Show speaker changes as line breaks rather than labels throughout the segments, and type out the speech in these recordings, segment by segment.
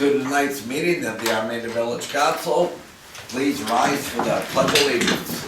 to tonight's meeting of the Armada Village Council. Please rise for the pledge of allegiance.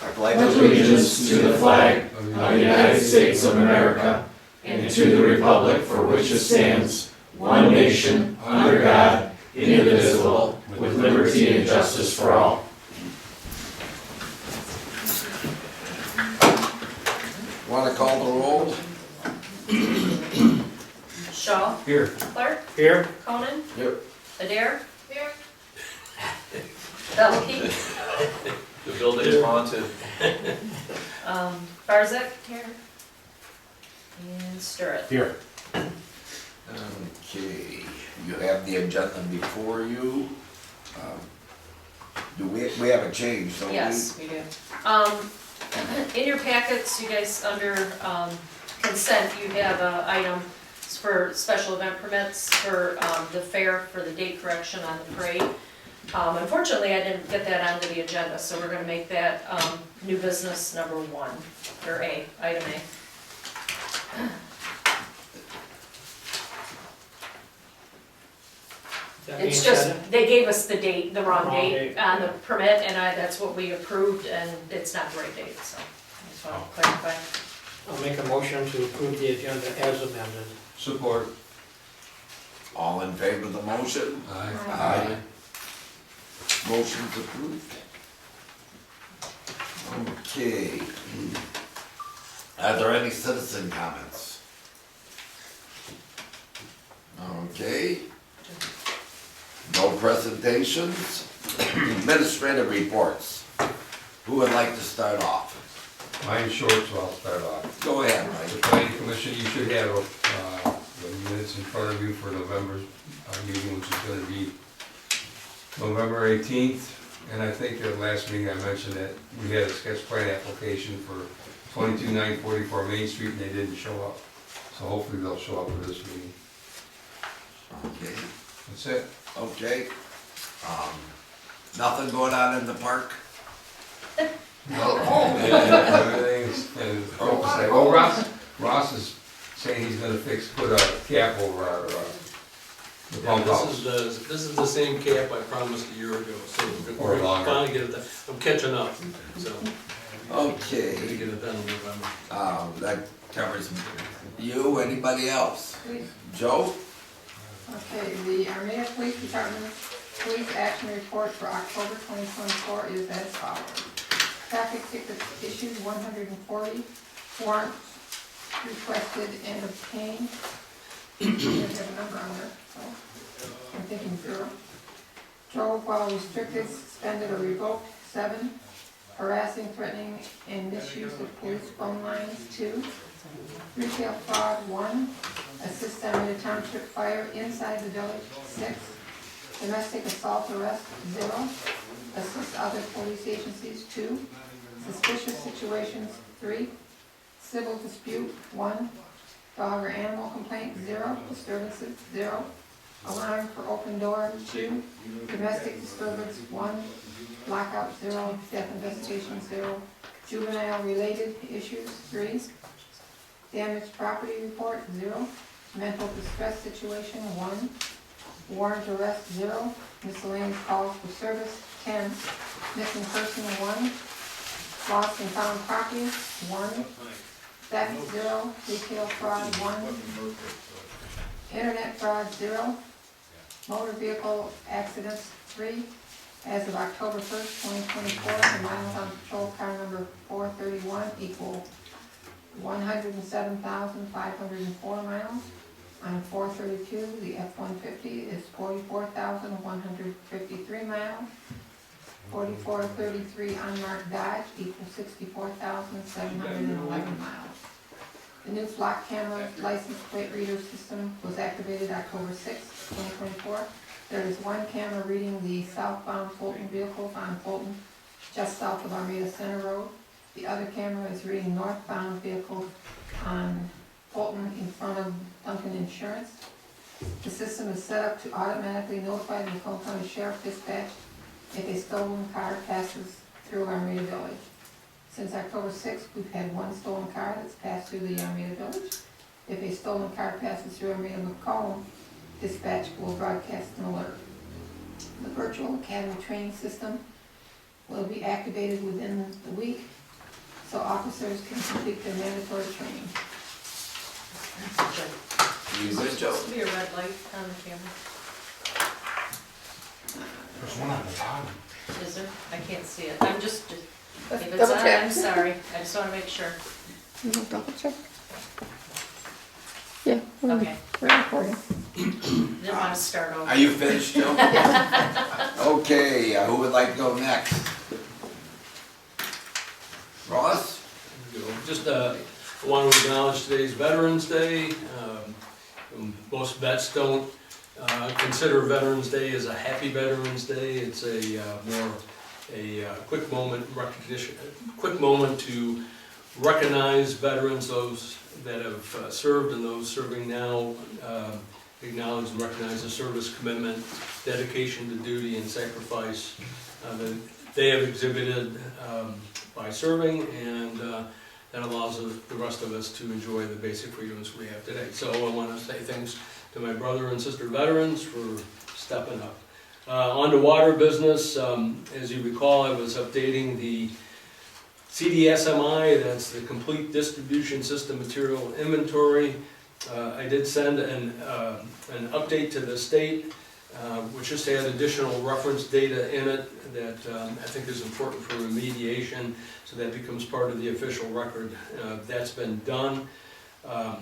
I pledge
Allegiance to the flag of the United States of America and to the republic for which it stands, one nation, under God, indivisible, with liberty and justice for all.
Want to call the roll?
Shaw.
Here.
Clark.
Here.
Conan.
Yep.
Adair. Here. Belkey.
The building is haunted.
Barzak. Here. And Stirrett.
Here.
Okay, you have the agenda before you. Do we have a change, don't we?
Yes, we do. In your packets, you guys, under consent, you have an item for special event permits for the fair for the date correction on the parade. Unfortunately, I didn't get that onto the agenda, so we're gonna make that new business number 1, or A, item A. It's just, they gave us the date, the wrong date on the permit, and that's what we approved, and it's not the right date, so I just want to clarify.
I'll make a motion to approve the agenda as amended.
Support.
All in favor of the motion? Aye. Motion's approved. Okay. Are there any citizen comments? Okay. No presentations. Administrative reports. Who would like to start off?
Mine's short, so I'll start off.
Go ahead,
The
Mike.
planning commission, you should have the minutes in front of you for November's meeting, which is gonna be November 18th. And I think at the last meeting I mentioned that we had a sketch plan application for 22944 Main Street and they didn't show up. So hopefully they'll show up for this meeting.
Okay.
That's it.
Okay. Nothing going on in the park?
Everything's, well, Ross is saying he's gonna put a cap over our, the pump house.
This is the same cap I promised a year ago, so
Or
we're
longer.
finally get it done. I'm catching up, so we're gonna
Okay.
get it done in November.
That covers you. Anybody else? Joe?
Okay, the Armada Police Department Police Action Report for October 2024 is as follows. Traffic tickets issued 140, warrants requested and obtained. They have a number on there, so I'm thinking 0. Drove while restricted, suspended or revoked, 7. Harassing, threatening, and misuse of police phone lines, 2. Retail fraud, 1. Assist Armada Township Fire inside the village, 6. Domestic assault arrest, 0. Assist other police agencies, 2. Suspicious situations, 3. Civil dispute, 1. Dog or animal complaint, 0. Disturbances, 0. Alarm for open door, 2. Domestic disturbance, 1. Lockout, 0. Death investigation, 0. Juvenile related issues, 3. Damaged property report, 0. Mental distress situation, 1. Warrant arrest, 0. Miscellaneous calls for service, 10. Missing person, 1. Lost and found property, 1. Theft, 0. Retail fraud, 1. Internet fraud, 0. Motor vehicle accidents, 3. As of October 1st, 2024, the miles on patrol car number 431 equal 107,504 miles. On 432, the F-150 is 44,153 miles. 4433 unmarked Dodge equals 64,711 miles. The new flock camera license plate reader system was activated October 6, 2024. There is one camera reading the southbound Fulton vehicles on Fulton, just south of Armada Center Road. The other camera is reading northbound vehicles on Fulton in front of Duncan Insurance. The system is set up to automatically notify the Macomb County Sheriff Dispatch if a stolen car passes through Armada Village. Since October 6th, we've had one stolen car that's passed through the Armada Village. If a stolen car passes through Armada Macomb, dispatch will broadcast an alert. The virtual academy training system will be activated within the week, so officers can complete their mandatory training.
You good, Joe?
Supposed to be a red light on the camera.
There's one on the bottom.
Is there? I can't see it. I'm just, if it's
Double
on,
check.
I'm sorry. I just wanna make sure.
Double check. Yeah.
Okay,
We're recording.
didn't wanna start over.
Are you finished, Joe? Okay, who would like to go next? Ross?
Just want to acknowledge today's Veterans Day. Most vets don't consider Veterans Day as a happy Veterans Day. It's a quick moment recognition, quick moment to recognize veterans, those that have served and those serving now, acknowledge and recognize the service commitment, dedication to duty and sacrifice that they have exhibited by serving, and that allows the rest of us to enjoy the basic freedoms we have today. So I want to say thanks to my brother and sister veterans for stepping up. On to water business. As you recall, I was updating the CDSMI, that's the Complete Distribution System Material Inventory. I did send an update to the state, which just had additional reference data in it that I think is important for remediation, so that becomes part of the official record. That's been done. I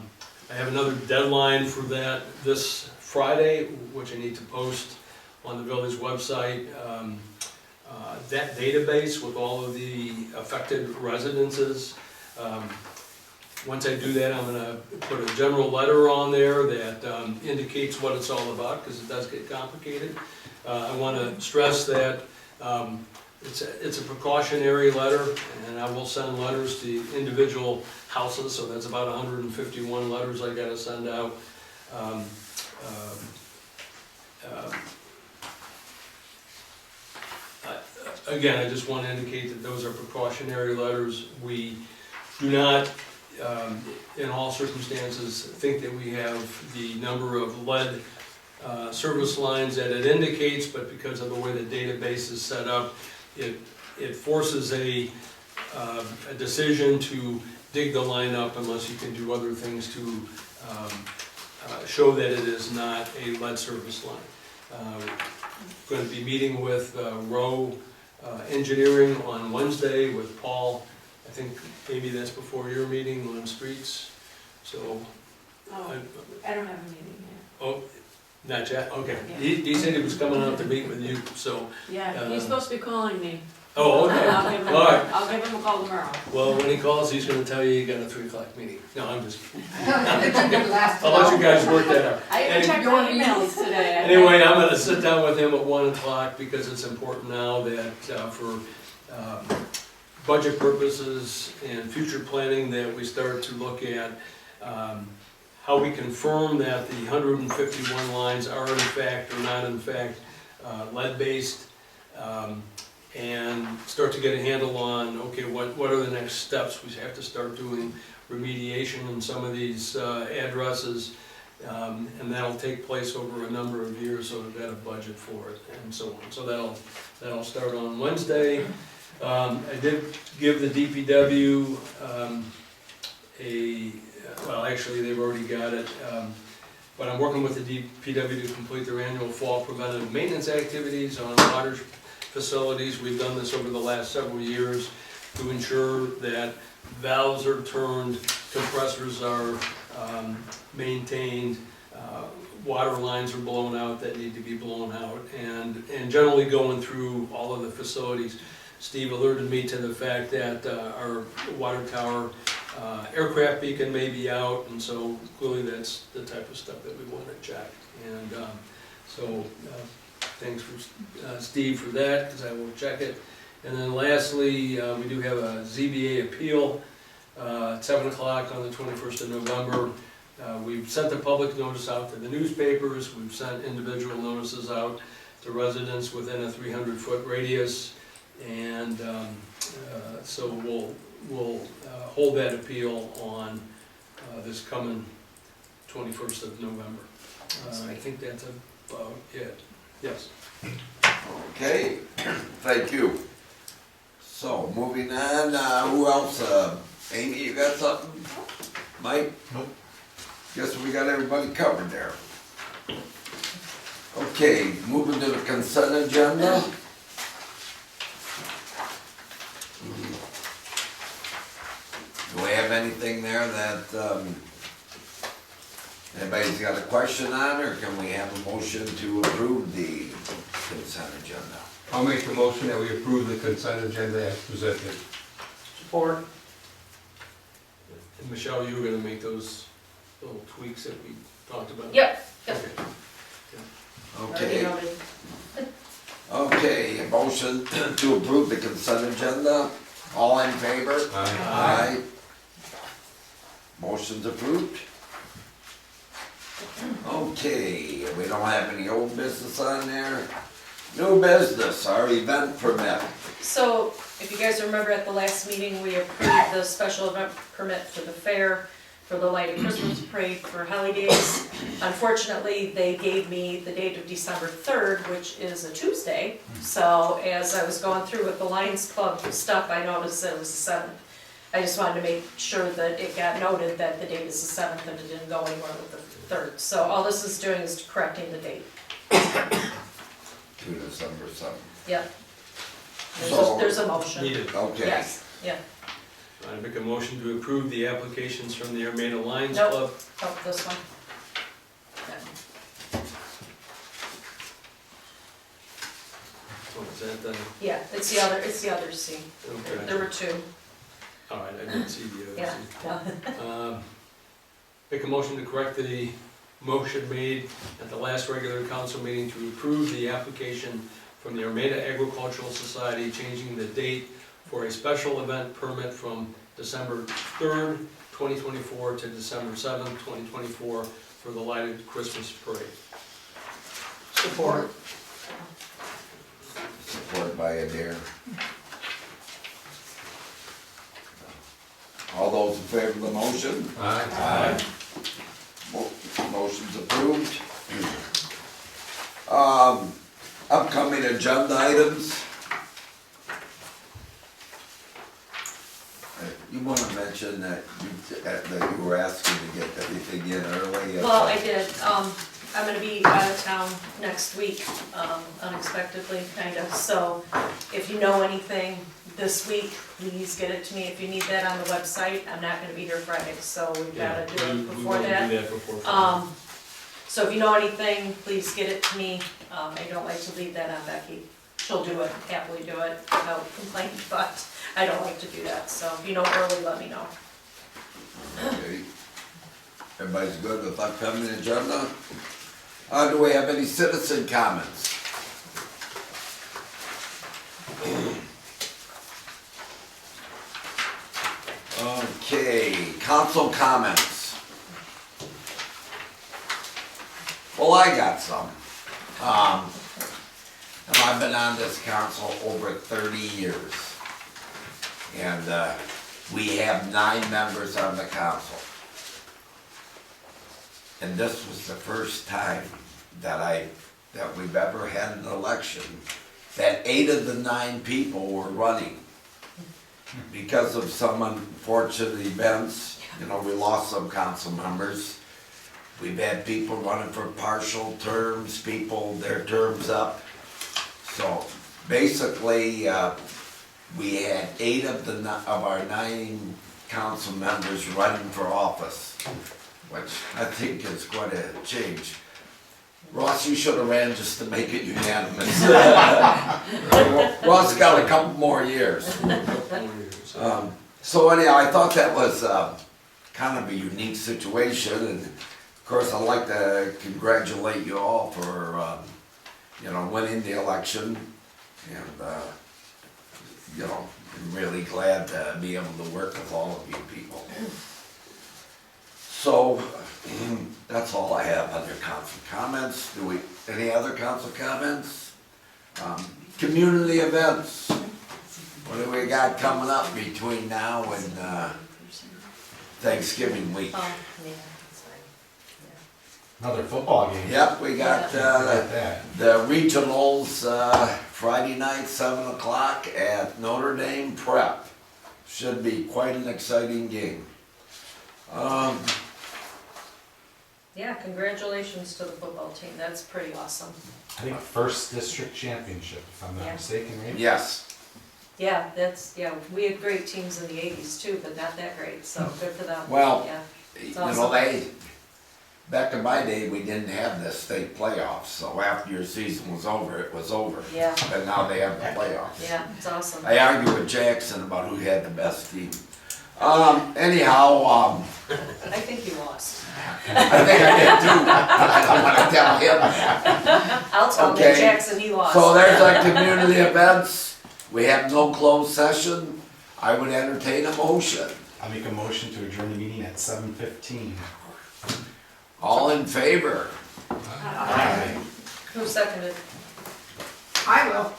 have another deadline for that this Friday, which I need to post on the village website. That database with all of the affected residences. Once I do that, I'm gonna put a general letter on there that indicates what it's all about, because it does get complicated. I wanna stress that it's a precautionary letter, and I will send letters to individual houses, so that's about 151 letters I gotta send out. Again, I just want to indicate that those are precautionary letters. We do not, in all circumstances, think that we have the number of lead service lines that it indicates, but because of the way the database is set up, it forces a decision to dig the line up unless you can do other things to show that it is not a lead service line. Going to be meeting with Rowe Engineering on Wednesday with Paul. I think maybe that's before your meeting on streets, so.
Oh, I don't have a meeting yet.
Oh, not yet, okay.
Yeah.
He said he was coming out to meet with you, so.
Yeah, he's supposed to be calling me.
Oh, okay,
I'll give him,
all right.
I'll give him a call tomorrow.
Well, when he calls, he's gonna tell you you got a 3 o'clock meeting. No, I'm just,
Last
I'll let you guys work that out.
I even checked my emails today.
Anyway, I'm gonna sit down with him at 1 o'clock because it's important now that for budget purposes and future planning that we start to look at how we confirm that the 151 lines are in fact or not in fact lead-based, and start to get a handle on, okay, what are the next steps? We have to start doing remediation in some of these addresses, and that'll take place over a number of years, so we've got a budget for it and so on. So that'll start on Wednesday. I did give the DPW well, actually they've already got it, but I'm working with the DPW to complete their annual fall preventive maintenance activities on water facilities. We've done this over the last several years to ensure that valves are turned, compressors are maintained, water lines are blown out that need to be blown out, and generally going through all of the facilities. Steve alerted me to the fact that our water tower aircraft beacon may be out, and so clearly that's the type of stuff that we want to check. And so thanks for Steve for that, because I will check it. And then lastly, we do have a ZBA appeal at 7 o'clock on the 21st of November. We've sent the public notice out to the newspapers. We've sent individual notices out to residents within a 300-foot radius. And so we'll hold that appeal on this coming 21st of November. I think that's about it. Yes.
Okay, thank you. So, moving on, who else, Amy, you got something? Mike?
Nope.
Guess we got everybody covered there. Okay, moving to the consent agenda. Do we have anything there that, anybody's got a question on, or can we have a motion to approve the consent agenda?
I'll make the motion that we approve the consent agenda as presented.
Support.
And Michelle, you were gonna make those little tweaks that we talked about?
Yep, yep.
Okay.
Okay,
Already noted.
okay, a motion to approve the consent agenda, all in favor? Aye. Motion's approved. Okay, we don't have any old business on there. New business, our event permit.
So, if you guys remember at the last meeting, we approved the special event permit for the fair, for the lighted Christmas parade for holidays. Unfortunately, they gave me the date of December 3rd, which is a Tuesday. So, as I was going through with the Lions Club stuff, I noticed that it was the 7th. I just wanted to make sure that it got noted that the date is the 7th and it didn't go anywhere with the 3rd. So all this is doing is correcting the date.
To December 7th.
Yep.
So-
There's a motion.
Needed.
Okay.
Yes, yeah.
I make a motion to approve the applications from the Armada Lions
Nope.
Club.
Oh, this one.
Oh, is that the,
Yeah, it's the other C. There
okay.
were two,
All right, I didn't see the
yeah.
other. Make a motion to correct the motion made at the last regular council meeting to approve the application from the Armada Agricultural Society, changing the date for a special event permit from December 3rd, 2024 to December 7th, 2024 for the lighted Christmas parade.
Support.
Supported by Adair. All those in favor of the motion?
Aye.
Motion's approved. Upcoming agenda items. You wanna mention that you were asking to get everything in early?
Well, I did, I'm gonna be out of town next week, unexpectedly, kind of, so if you know anything this week, please get it to me. If you need that on the website, I'm not gonna be here Friday, so we've gotta do it before that.
We do that before Friday.
So if you know anything, please get it to me. I don't like to leave that on Becky. She'll do it, happily do it, without complaint, but I don't like to do that, so if you know early, let me know.
Okay. Everybody's good with upcoming agenda? Do we have any citizen comments? Okay, council comments. Well, I got some. And I've been on this council over 30 years. And we have 9 members on the council. And this was the first time that we've ever had an election that 8 of the 9 people were running. Because of some unfortunate events, you know, we lost some council members. We've had people running for partial terms, people, their terms up. So basically, we had 8 of our 9 council members running for office, which I think is quite a change. Ross, you should have ran just to make it unanimous. Ross got a couple more years. So anyhow, I thought that was kind of a unique situation, and of course I'd like to congratulate you all for winning the election, and you know, I'm really glad to be able to work with all of you people. So that's all I have under council comments. Any other council comments? Community events. What do we got coming up between now and Thanksgiving week?
Oh, yeah, that's fine,
Another football game.
Yep, we got,
Like that.
the regionals, Friday night, 7 o'clock at Notre Dame Prep. Should be quite an exciting game.
Yeah, congratulations to the football team, that's pretty awesome.
I think first district championship, if I'm
Yeah.
not mistaken, right?
Yes,
Yeah, we had great teams in the eighties too, but not that great, so good for them.
Well,
Yeah,
you know,
awesome.
back in my day, we didn't have the state playoffs, so after your season was over, it was over.
Yeah,
But now they have the playoffs.
yeah, it's awesome.
I argued with Jackson about who had the best team. Anyhow,
I think you lost.
I think I did too, but I don't wanna tell him.
I'll tell
Okay.
Nick Jackson he lost.
So there's our community events. We have no closed session. I would entertain a motion.
I'll make a motion to adjourn the meeting at 7:15.
All in favor?
Aye.
Who seconded?
I will.